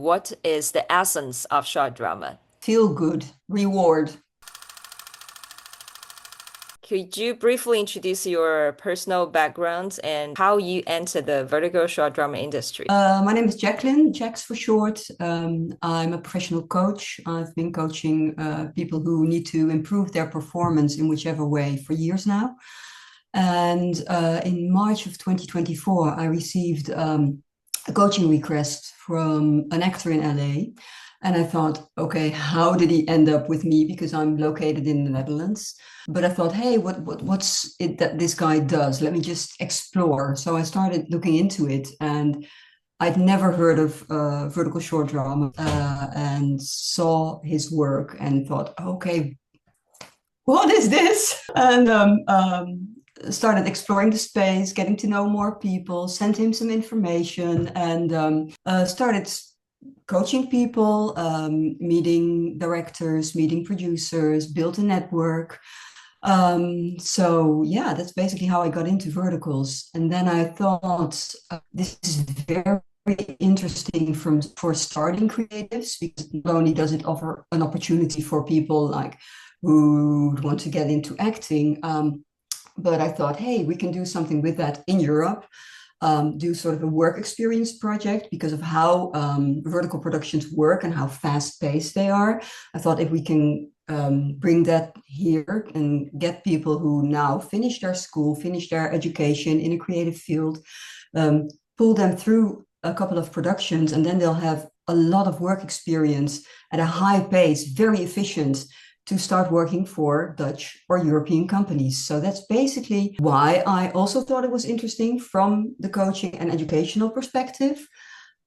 What is the essence of short drama? Feel good, reward. Could you briefly introduce your personal background and how you entered the vertical short drama industry? My name is Jacqueline, Jaxx for short. I'm a professional coach. I've been coaching people who need to improve their performance in whichever way for years now. And in March of 2024, I received a coaching request from an actor in LA. And I thought, okay, how did he end up with me? Because I'm located in the Netherlands. But I thought, hey, what's it that this guy does? Let me just explore. So I started looking into it, and I'd never heard of vertical short drama, and saw his work and thought, okay, what is this? And started exploring the space, getting to know more people, sent him some information, and started coaching people, meeting directors, meeting producers, built a network. So yeah, that's basically how I got into verticals. And then I thought this is very interesting for starting creatives, because not only does it offer an opportunity for people like who want to get into acting, but I thought, hey, we can do something with that in Europe. Do sort of a work experience project because of how vertical productions work and how fast paced they are. I thought if we can bring that here and get people who now finish their school, finish their education in a creative field, pull them through a couple of productions, and then they'll have a lot of work experience at a high pace, very efficient, to start working for Dutch or European companies. So that's basically why I also thought it was interesting from the coaching and educational perspective.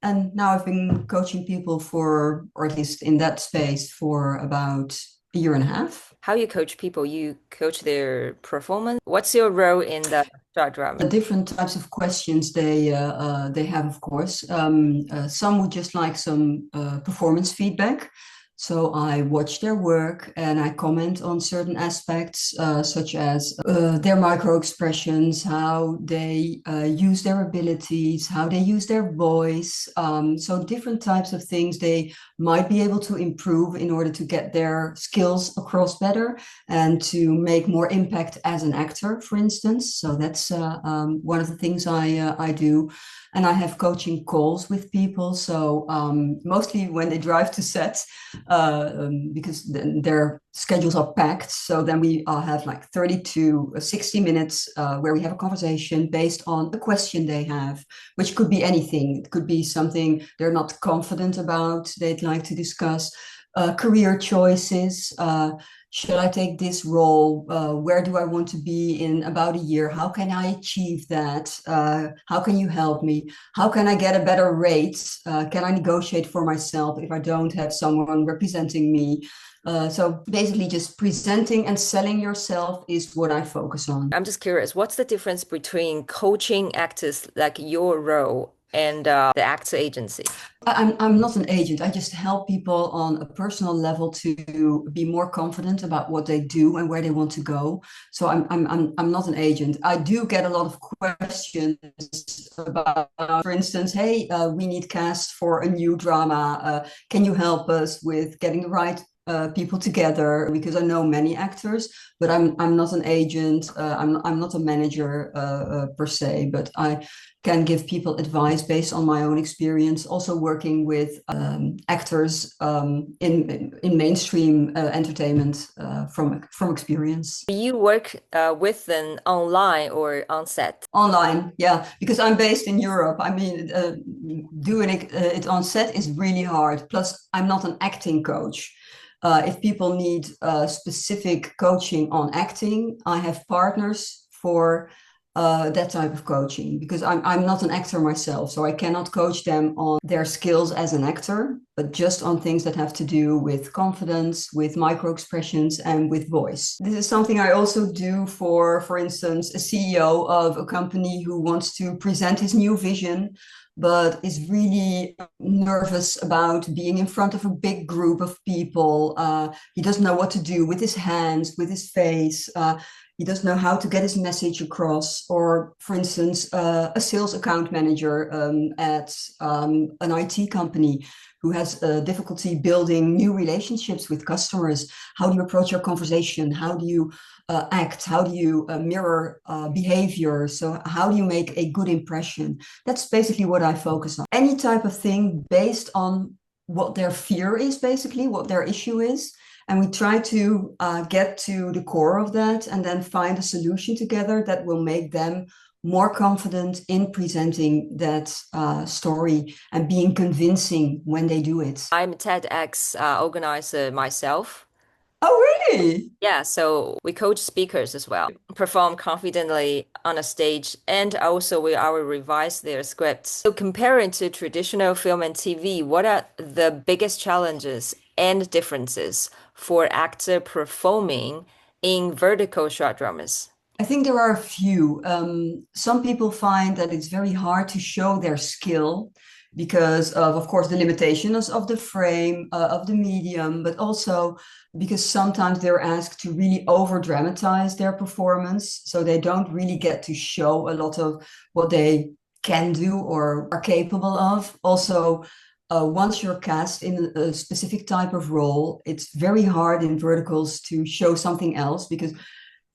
And now I've been coaching people for, or at least in that space, for about a year and a half. How you coach people? You coach their performance. What's your role in the short drama? The different types of questions they have, of course. Some would just like some performance feedback. So I watch their work and I comment on certain aspects, such as their micro expressions, how they use their abilities, how they use their voice. So different types of things they might be able to improve in order to get their skills across better and to make more impact as an actor, for instance. So that's one of the things I do. And I have coaching calls with people. So mostly when they drive to set, because their schedules are packed. So then we have like 30 to 60 minutes where we have a conversation based on the question they have, which could be anything. It could be something they're not confident about, they'd like to discuss, career choices. Should I take this role? Where do I want to be in about a year? How can I achieve that? How can you help me? How can I get a better rate? Can I negotiate for myself if I don't have someone representing me? So basically, just presenting and selling yourself is what I focus on. I'm just curious, what's the difference between coaching actors like your role and the actor agency? I'm not an agent. I just help people on a personal level to be more confident about what they do and where they want to go. So I'm not an agent. I do get a lot of questions about, for instance, hey, we need cast for a new drama. Can you help us with getting the right people together? Because I know many actors, but I'm not an agent. I'm not a manager per se, but I can give people advice based on my own experience. Also working with actors in mainstream entertainment from experience. Do you work with them online or on set? Online, yeah, because I'm based in Europe. I mean, doing it on set is really hard. Plus, I'm not an acting coach. If people need specific coaching on acting, I have partners for that type of coaching, because I'm not an actor myself, so I cannot coach them on their skills as an actor, but just on things that have to do with confidence, with micro expressions, and with voice. This is something I also do for instance, a CEO of a company who wants to present his new vision, but is really nervous about being in front of a big group of people. He doesn't know what to do with his hands, with his face. he doesn't know how to get his message across. Or, for instance, a sales account manager at an IT company who has difficulty building new relationships with customers. How do you approach your conversation? How do you act? How do you mirror behavior? So how do you make a good impression? That's basically what I focus on. Any type of thing based on what their fear is, basically, what their issue is. And we try to get to the core of that and then find a solution together that will make them more confident in presenting that story and being convincing when they do it. I'm a TEDx organizer myself. Oh, really? Yeah, so we coach speakers as well, perform confidently on a stage, and also we will revise their scripts. So comparing to traditional film and TV, what are the biggest challenges and differences for actor performing in vertical short dramas? I think there are a few. Some people find that it's very hard to show their skill because of course, the limitations of the frame, of the medium, but also because sometimes they're asked to really over dramatize their performance. So they don't really get to show a lot of what they can do or are capable of. Also, once you're cast in a specific type of role, it's very hard in verticals to show something else because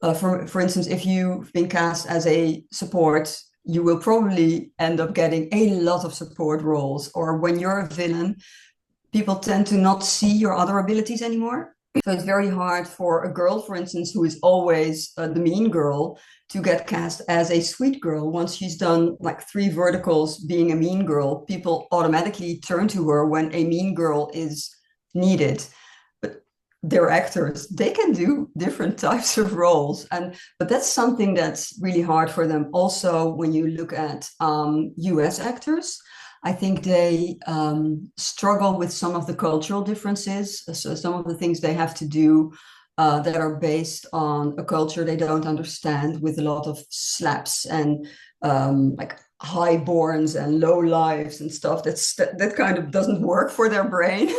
for instance, if you've been cast as a support, you will probably end up getting a lot of support roles. Or when you're a villain, people tend to not see your other abilities anymore. So it's very hard for a girl, for instance, who is always the mean girl to get cast as a sweet girl. Once she's done like 3 verticals being a mean girl, people automatically turn to her when a mean girl is needed. But they're actors, they can do different types of roles, but that's something that's really hard for them. Also, when you look at US actors, I think they struggle with some of the cultural differences. So some of the things they have to do that are based on a culture they don't understand, with a lot of slaps and like highborns and low lives and stuff. That kind of doesn't work for their brain.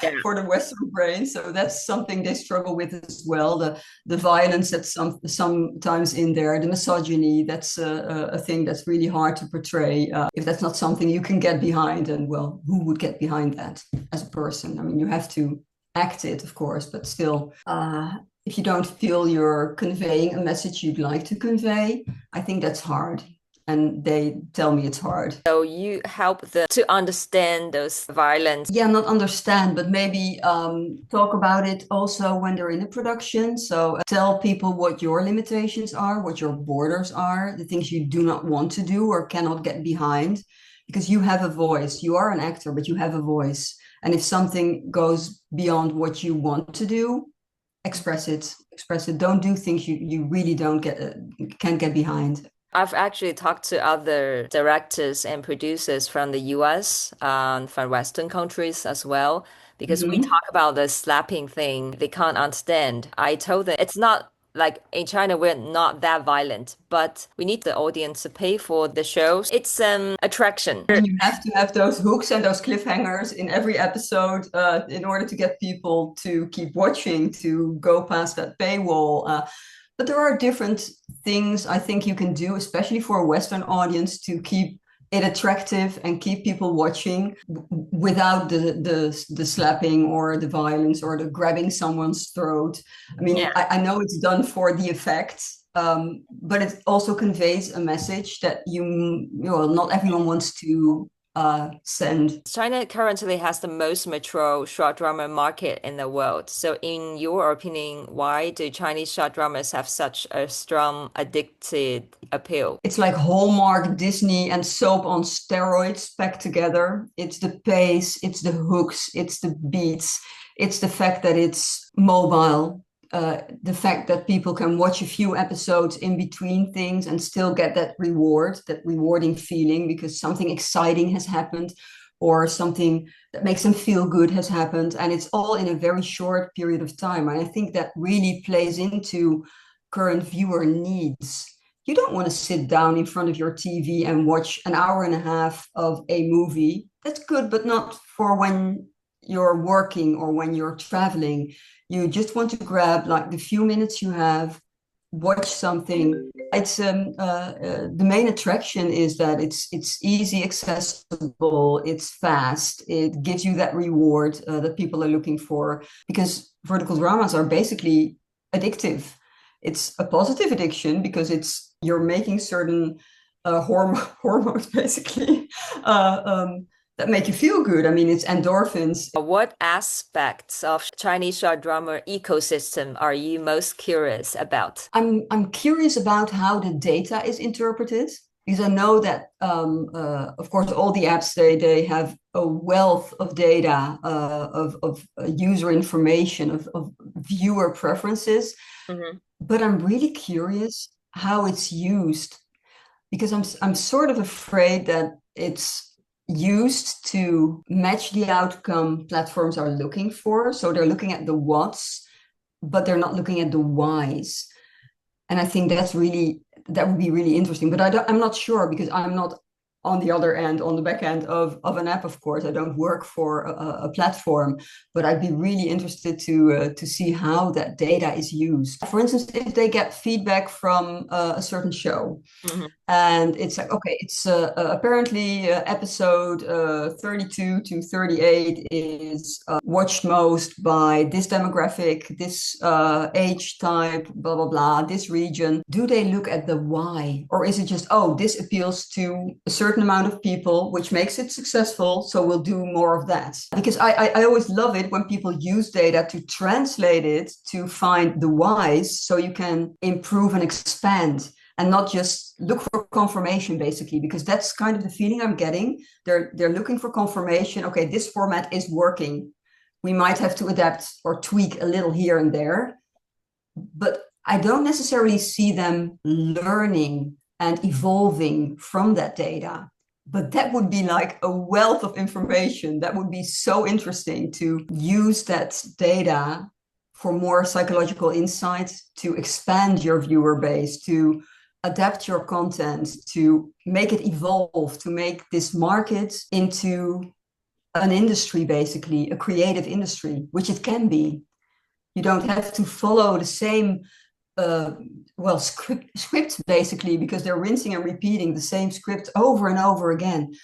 Yeah. For the Western brain, so that's something they struggle with as well. The violence that's sometimes in there, the misogyny. That's a thing that's really hard to portray if that's not something you can get behind. And well, who would get behind that as a person? I mean, you have to act it, of course, but still, if you don't feel you're conveying a message you'd like to convey, I think that's hard. And they tell me it's hard. So you help them to understand those violence. Yeah, not understand, but maybe talk about it also when they're in a production. So tell people what your limitations are, what your borders are, the things you do not want to do or cannot get behind, because you have a voice. You are an actor, but you have a voice. And if something goes beyond what you want to do, express it. Express it. Don't do things you really can't get behind. I've actually talked to other directors and producers from the US, from Western countries as well, because we Mhm. talk about the slapping thing. They can't understand. I told them it's not like in China, we're not that violent, but we need the audience to pay for the shows. It's attraction. And you have to have those hooks and those cliffhangers in every episode in order to get people to keep watching, to go past that paywall. But there are different things I think you can do, especially for a Western audience, to keep it attractive and keep people watching without the slapping or the violence or the grabbing someone's throat. I mean, Yeah. I know it's done for the effect, but it also conveys a message that not everyone wants to send. China currently has the most mature short drama market in the world. So, in your opinion, why do Chinese short dramas have such a strong addicted appeal? It's like Hallmark, Disney, and soap on steroids packed together. It's the pace, it's the hooks, it's the beats, it's the fact that it's mobile, the fact that people can watch a few episodes in between things and still get that reward, that rewarding feeling because something exciting has happened or something that makes them feel good has happened. And it's all in a very short period of time. And I think that really plays into current viewer needs. You don't want to sit down in front of your TV and watch an hour and a half of a movie. That's good, but not for when you're working or when you're traveling. You just want to grab like the few minutes you have, watch something. It's the main attraction is that it's easy, accessible, it's fast, it gives you that reward that people are looking for, because vertical dramas are basically addictive. It's a positive addiction because it's you're making certain hormones basically that make you feel good. I mean, it's endorphins. What aspects of Chinese short drama ecosystem are you most curious about? I'm curious about how the data is interpreted, because I know that of course all the apps they have a wealth of data of user information of viewer preferences, Mhm. but I'm really curious how it's used, because I'm sort of afraid that it's used to match the outcome platforms are looking for. So they're looking at the what's, but they're not looking at the whys. And I think that would be really interesting. But I'm not sure, because I'm not on the other end, on the back end of an app. Of course, I don't work for a platform, but I'd be really interested to see how that data is used. For instance, if they get feedback from a certain show, Mhm. and it's like, okay, it's apparently episode 32 to 38 is watched most by this demographic, this age type, blah blah blah, this region. Do they look at the why, or is it just, oh, this appeals to a certain amount of people, which makes it successful, so we'll do more of that? Because I always love it when people use data to translate it to find the whys, so you can improve and expand and not just look for confirmation, basically, because that's kind of the feeling I'm getting. They're looking for confirmation. Okay, this format is working. We might have to adapt or tweak a little here and there, but I don't necessarily see them learning and evolving from that data. But that would be like a wealth of information. That would be so interesting to use that data for more psychological insights, to expand your viewer base, to adapt your content, to make it evolve, to make this market into an industry, basically, a creative industry, which it can be. You don't have to follow the same uh, script basically, because they're rinsing and repeating the same script over and over again.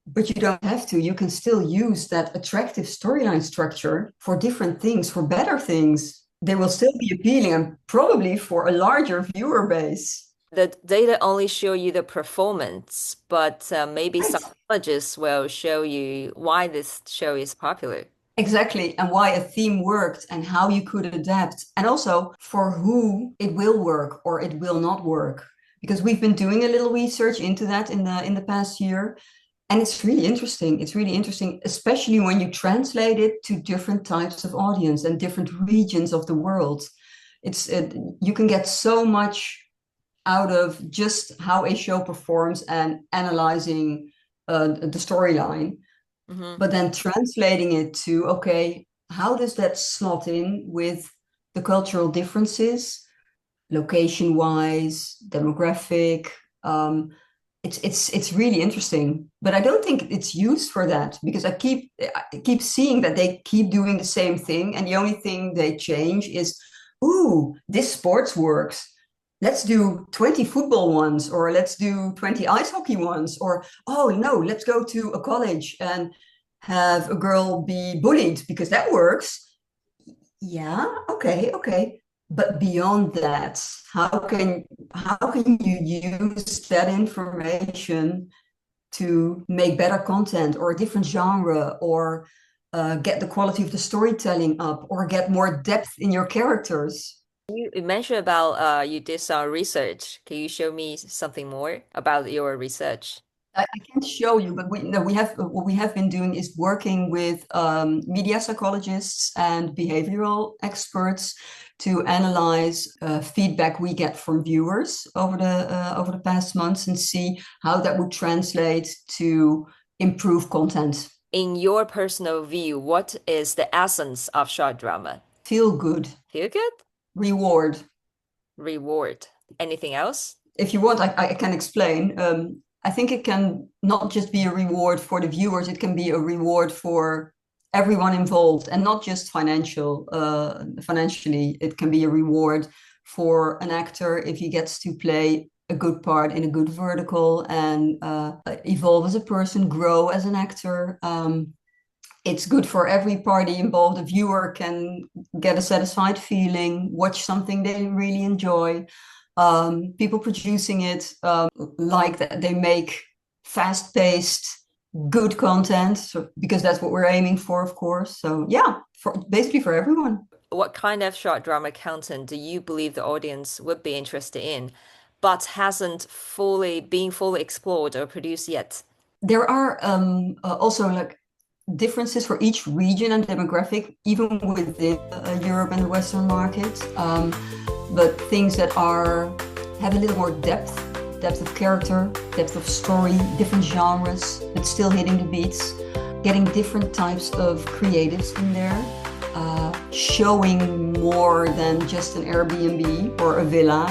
But you don't have to. You can still use that attractive storyline structure for different things, for better things. They will still be appealing, and probably for a larger viewer base. The data only show you the performance, but maybe Right. psychologists will show you why this show is popular. Exactly, and why a theme worked and how you could adapt, and also for who it will work or it will not work. Because we've been doing a little research into that in the past year, and it's really interesting. It's really interesting, especially when you translate it to different types of audience and different regions of the world. You can get so much out of just how a show performs and analyzing the storyline, Hmm. but then translating it to, okay, how does that slot in with the cultural differences, location wise, demographic? um, it's really interesting, but I don't think it's used for that, because I keep seeing that they keep doing the same thing, and the only thing they change is, ooh, this sports works, let's do 20 football ones, or let's do 20 ice hockey ones, or oh no, let's go to a college and have a girl be bullied because that works. Yeah, okay, okay. But beyond that, how can you use that information to make better content, or a different genre, or get the quality of the storytelling up, or get more depth in your characters? You mentioned about you did some research. Can you show me something more about your research? I can't show you, but we no, we have what we have been doing is working with media psychologists and behavioral experts to analyze feedback we get from viewers over the past months, and see how that would translate to improve content. In your personal view, what is the essence of short drama? Feel good, Feel good? reward. Reward. Anything else? If you want, I can explain. I think it can not just be a reward for the viewers, it can be a reward for everyone involved, and not just financially. It can be a reward for an actor if he gets to play a good part in a good vertical and evolve as a person, grow as an actor. It's good for every party involved. The viewer can get a satisfied feeling, watch something they really enjoy. People producing it like that they make fast-paced, good content, so, because that's what we're aiming for, of course. So yeah, basically for everyone. What kind of short drama content do you believe the audience would be interested in, but hasn't fully been fully explored or produced yet? There are also like differences for each region and demographic, even within Europe and the Western market. But things that have a little more depth of character, depth of story, different genres, but still hitting the beats, getting different types of creatives in there, showing more than just an Airbnb or a villa,